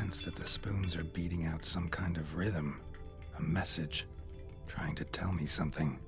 sense that the spoons are beating out some kind of rhythm, a message, trying to tell me something.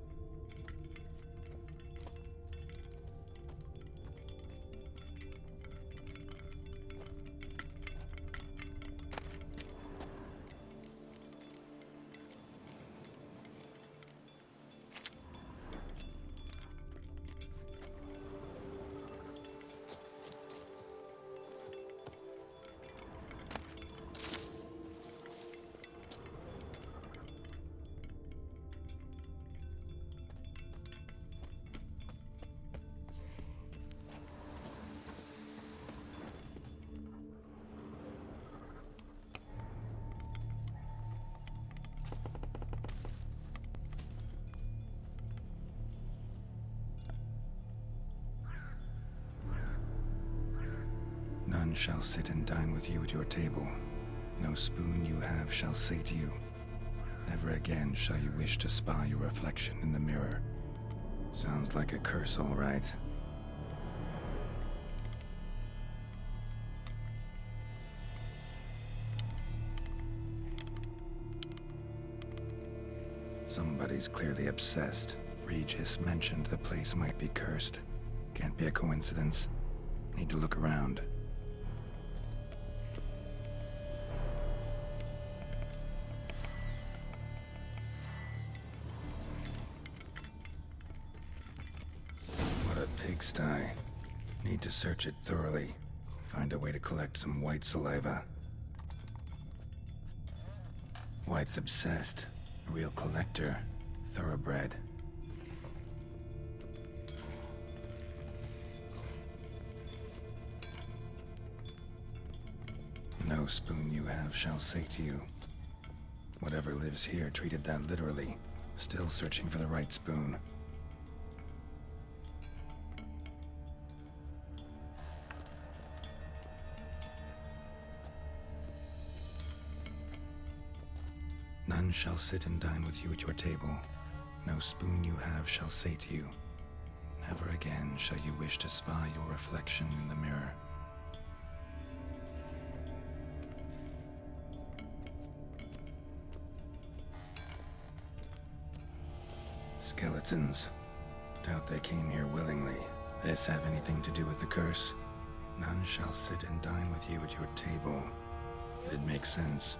None shall sit and dine with you at your table. No spoon you have shall say to you. Never again shall you wish to spy your reflection in the mirror. Sounds like a curse, all right. Somebody's clearly obsessed. Regis mentioned the place might be cursed. Can't be a coincidence. Need to look around. Pigsty. Need to search it thoroughly. Find a way to collect some white saliva. White's obsessed. A real collector. Thoroughbred. No spoon you have shall say to you. Whatever lives here treated that literally. Still searching for the right spoon. None shall sit and dine with you at your table. No spoon you have shall say to you. Never again shall you wish to spy your reflection in the mirror. Skeletons. Doubt they came here willingly. This have anything to do with the curse? None shall sit and dine with you at your table. It'd make sense.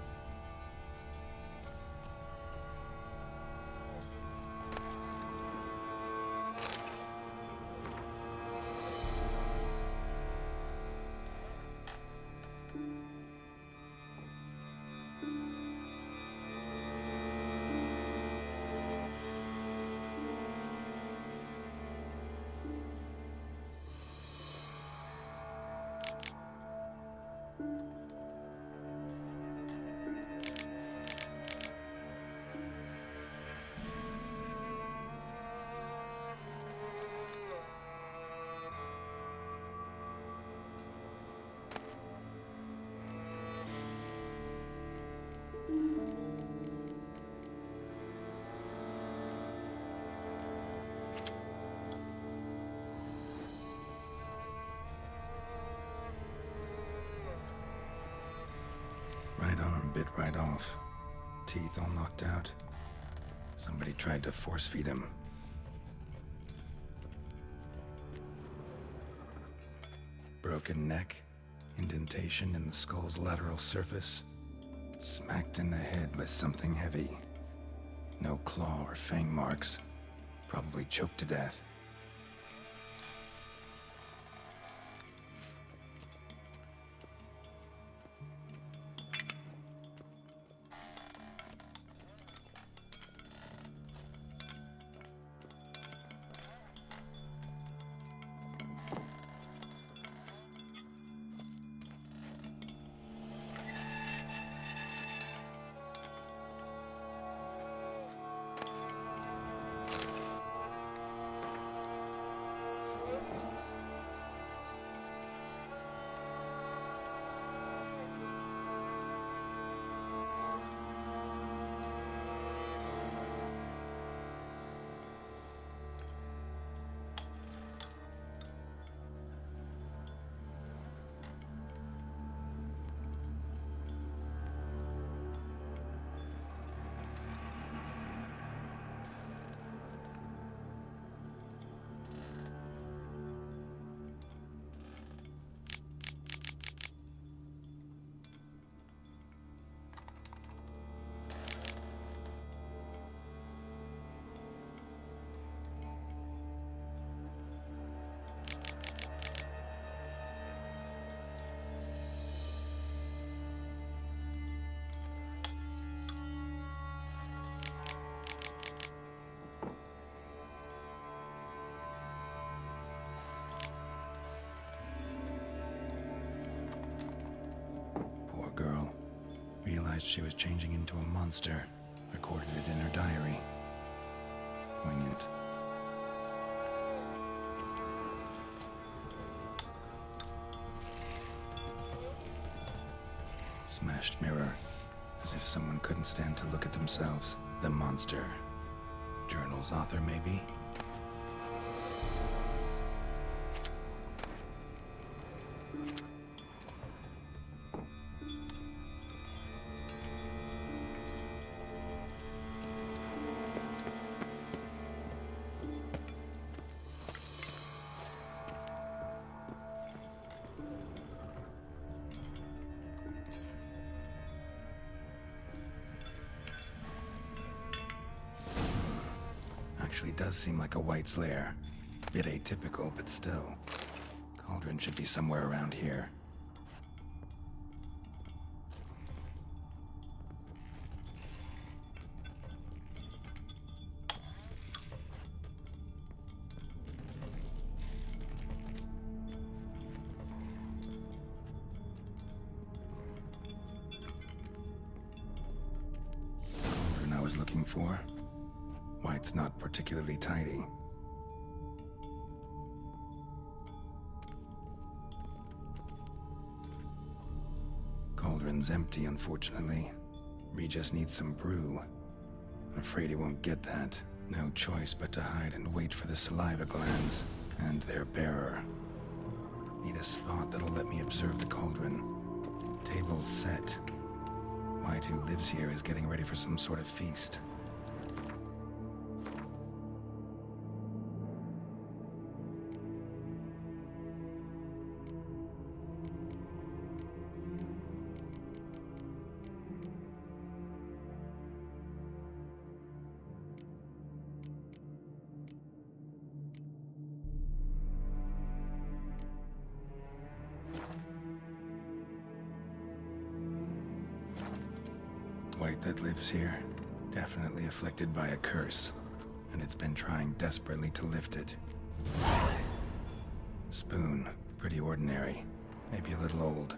Right arm bit right off. Teeth all knocked out. Somebody tried to force feed him. Broken neck, indentation in the skull's lateral surface. Smacked in the head with something heavy. No claw or fang marks. Probably choked to death. realized she was changing into a monster, recorded it in her diary. Poignant. Smashed mirror, as if someone couldn't stand to look at themselves. The monster. Journal's author, maybe? Actually does seem like a White's lair. Bit atypical, but still. Cauldron should be somewhere around here. Cauldron I was looking for. White's not particularly tidy. Cauldron's empty, unfortunately. Regis needs some brew. Afraid he won't get that. No choice but to hide and wait for the saliva glands and their bearer. Need a spot that'll let me observe the cauldron. Table's set. White, who lives here, is getting ready for some sort of feast. White that lives here, definitely afflicted by a curse, and it's been trying desperately to lift it. Spoon, pretty ordinary, maybe a little old.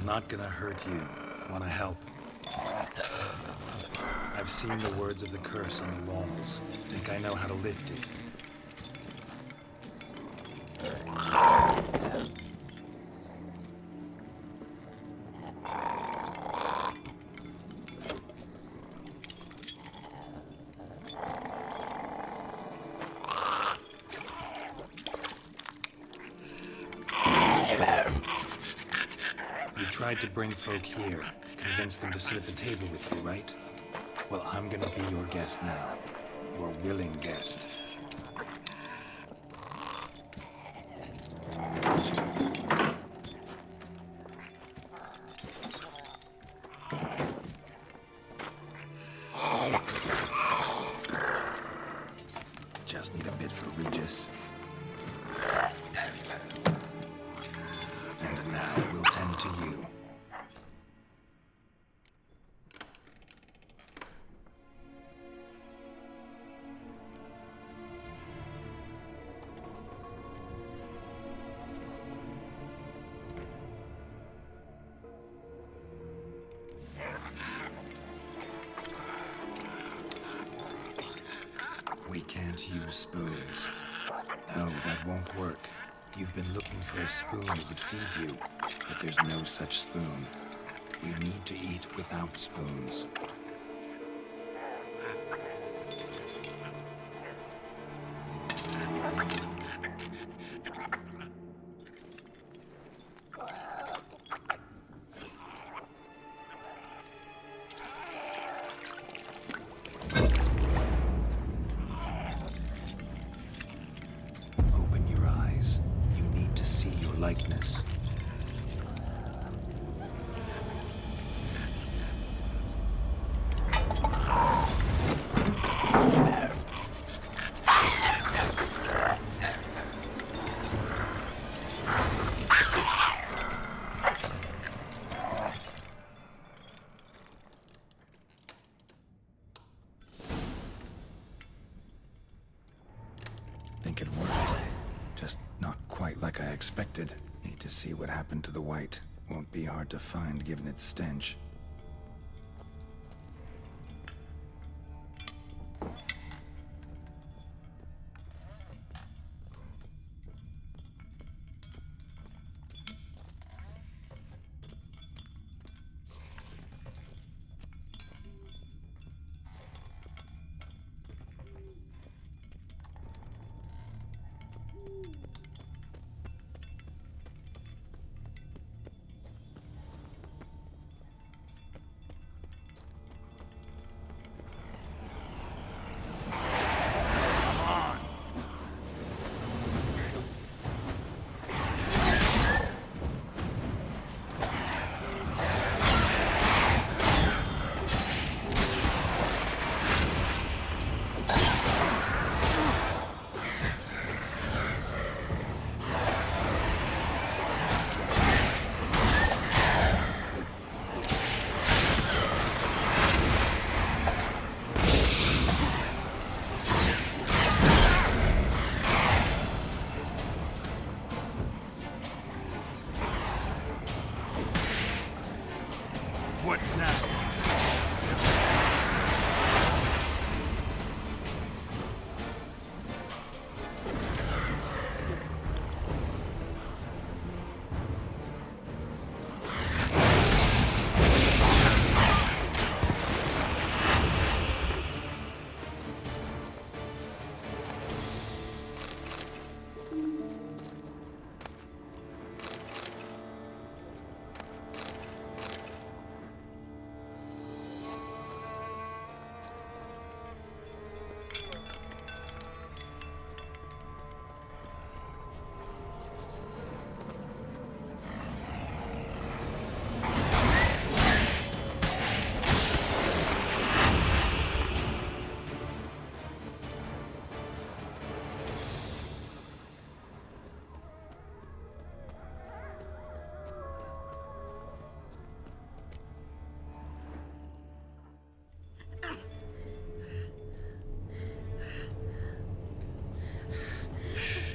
Not gonna hurt you. Wanna help? I've seen the words of the curse on the walls. Think I know how to lift it. Tried to bring folk here, convince them to sit at the table with you, right? Well, I'm gonna be your guest now. Your willing guest. Regis. And now we'll tend to you. We can't use spoons. No, that won't work. You've been looking for a spoon that would feed you, but there's no such spoon. We need to eat without spoons. Open your eyes. You need to see your likeness. Think it worked. Just not quite like I expected. Need to see what happened to the white. Won't be hard to find given its stench. What now?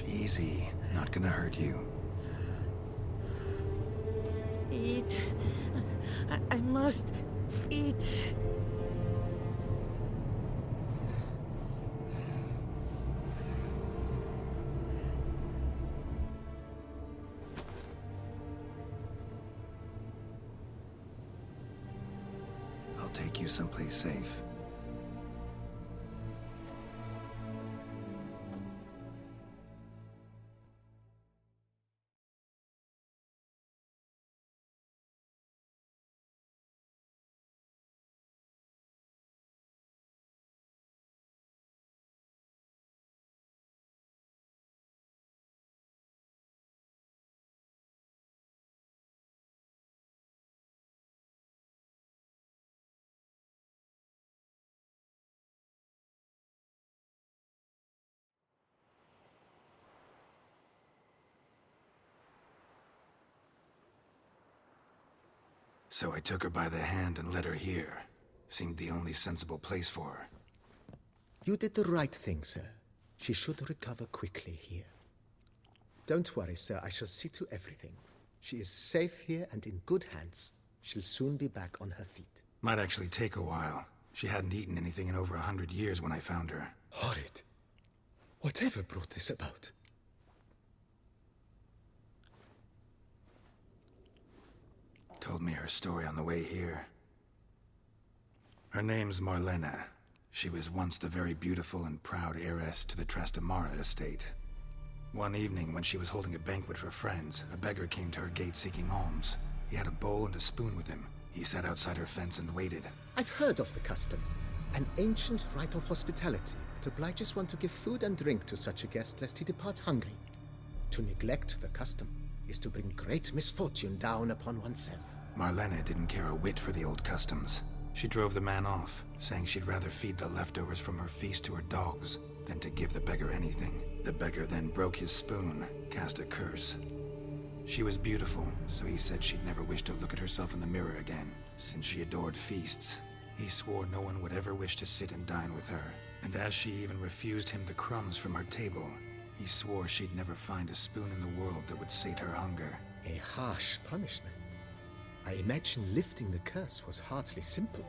Easy. Not gonna hurt you. Eat. I must eat. I'll take you someplace safe. So I took her by the hand and led her here. Seemed the only sensible place for her. You did the right thing, sir. She should recover quickly here. Don't worry, sir. I shall see to everything. She is safe here and in good hands. She'll soon be back on her feet. Might actually take a while. She hadn't eaten anything in over 100 years when I found her. Horrid. Whatever brought this about? Told me her story on the way here. Her name's Marlena. She was once the very beautiful and proud heiress to the Trastamara estate. One evening, when she was holding a banquet for friends, a beggar came to her gate seeking alms. He had a bowl and a spoon with him. He sat outside her fence and waited. I've heard of the custom. An ancient rite of hospitality that obliges one to give food and drink to such a guest lest he depart hungry. To neglect the custom is to bring great misfortune down upon oneself. Marlena didn't care a whit for the old customs. She drove the man off, saying she'd rather feed the leftovers from her feast to her dogs than to give the beggar anything. The beggar then broke his spoon, cast a curse. She was beautiful, so he said she'd never wish to look at herself in the mirror again. Since she adored feasts, he swore no one would ever wish to sit and dine with her. And as she even refused him the crumbs from her table, he swore she'd never find a spoon in the world that would sate her hunger. A harsh punishment. I imagine lifting the curse was hardly simple.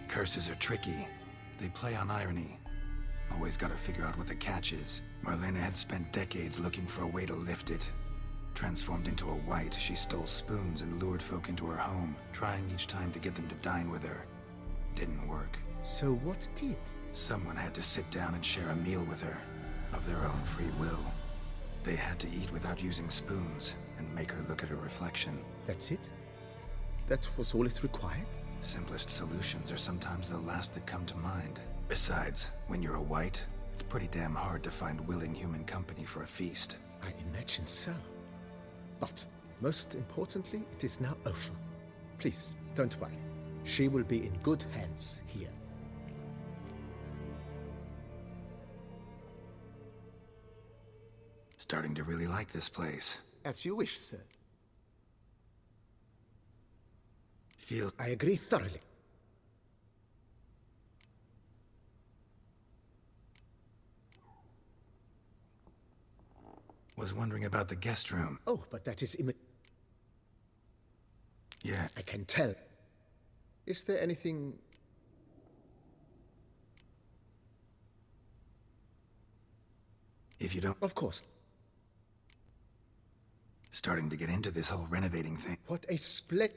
Curses are tricky. They play on irony. Always gotta figure out what the catch is. Marlena had spent decades looking for a way to lift it. Transformed into a wight, she stole spoons and lured folk into her home, trying each time to get them to dine with her. Didn't work. So what did? Someone had to sit down and share a meal with her, of their own free will. They had to eat without using spoons, and make her look at her reflection. That's it? That was all it required? Simplest solutions are sometimes the last that come to mind. Besides, when you're a wight, it's pretty damn hard to find willing human company for a feast. I imagine so. But, most importantly, it is now over. Please, don't worry. She will be in good hands here. Starting to really like this place. As you wish, sir. I agree thoroughly. Was wondering about the guest room. Oh, but that is Yeah. I can tell. Is there anything... If you don't... Of course. Starting to get into this whole renovating thing. What a split...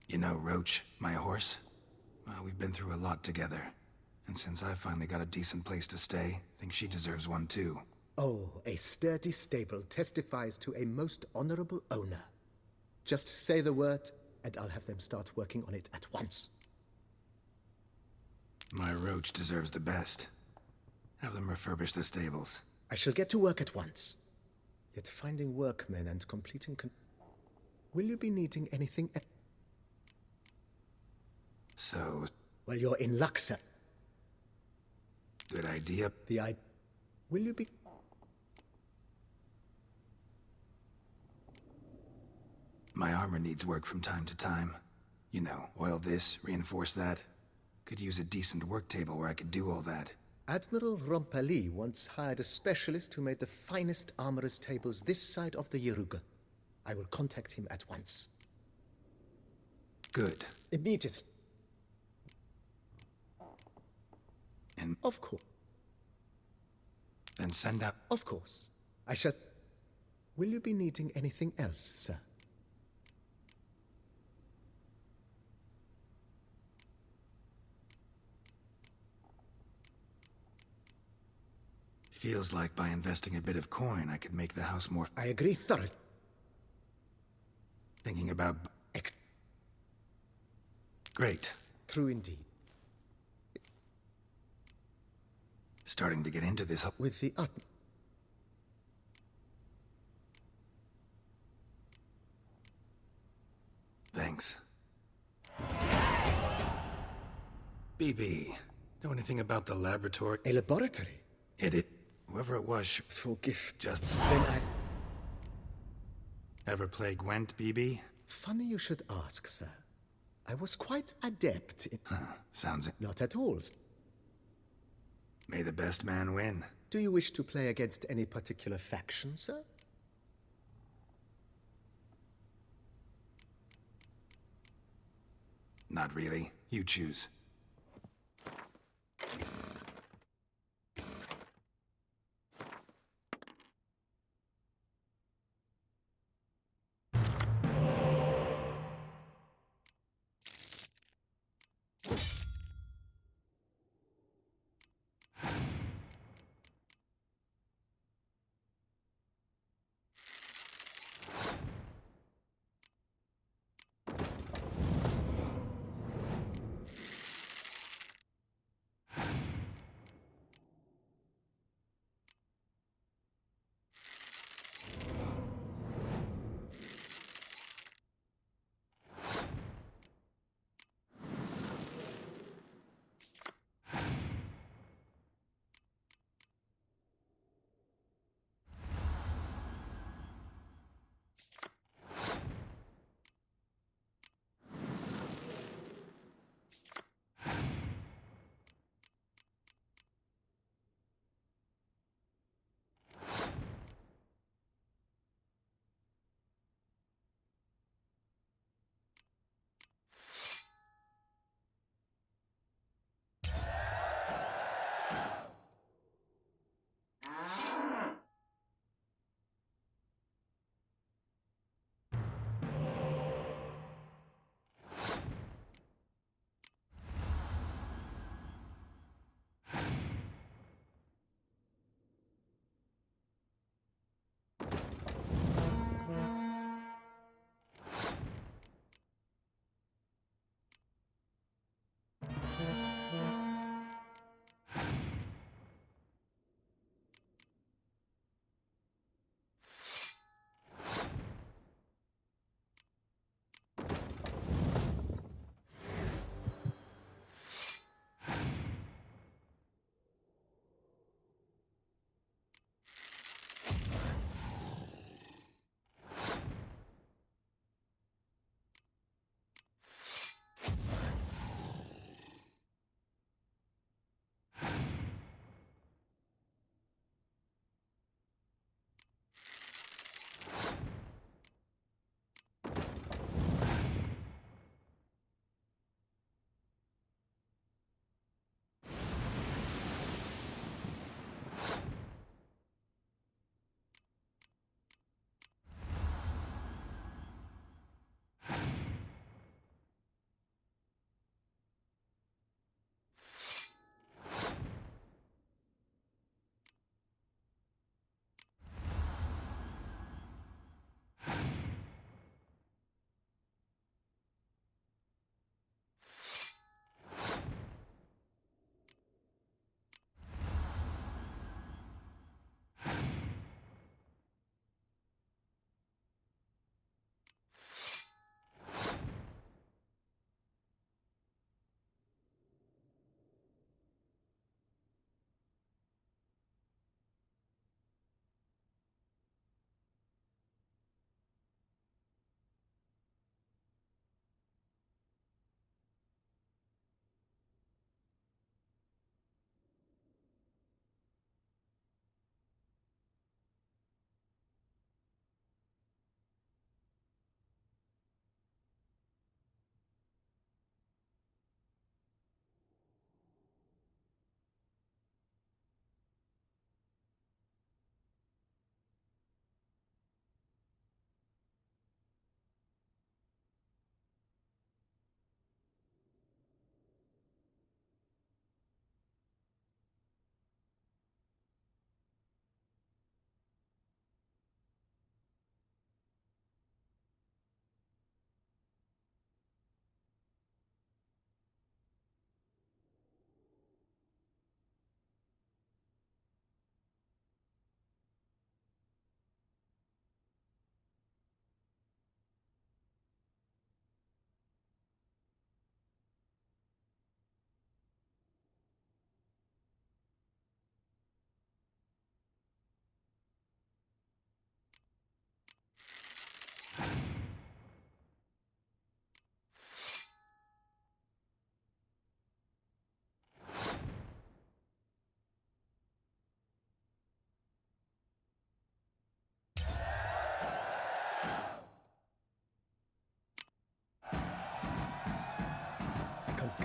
You know Roach, my horse? Well, we've been through a lot together. And since I finally got a decent place to stay, I think she deserves one too. Oh, a sturdy stable testifies to a most honorable owner. Just say the word, and I'll have them start working on it at once. My Roach deserves the best. Have them refurbish the stables. I shall get to work at once. Yet finding workmen and completing Will you be needing anything So... Well, you're in luck, sir. Good idea. Will you be... My armor needs work from time to time. You know, oil this, reinforce that. Could use a decent work table where I could do all that. Admiral Rompali once hired a specialist who made the finest armorer's tables this side of the Yaruga. I will contact him at once. Good. Immediately. And... Of course. Then send out... Of course. I shall... Will you be needing anything else, sir? Feels like by investing a bit of coin, I could make the house more... I agree thoroughly. Thinking about... Great. True indeed. Starting to get into this... With the Thanks. BB, Know anything about the laboratory? A laboratory? It. Whoever it was, Forgive. just Then I... ever play Gwent, BB? Funny you should ask, sir. I was quite adept in... Sounds it. Not at all. May the best man win. Do you wish to play against any particular faction, sir? Not really. You choose.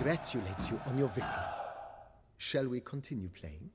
congratulates you on your victory. Shall we continue playing?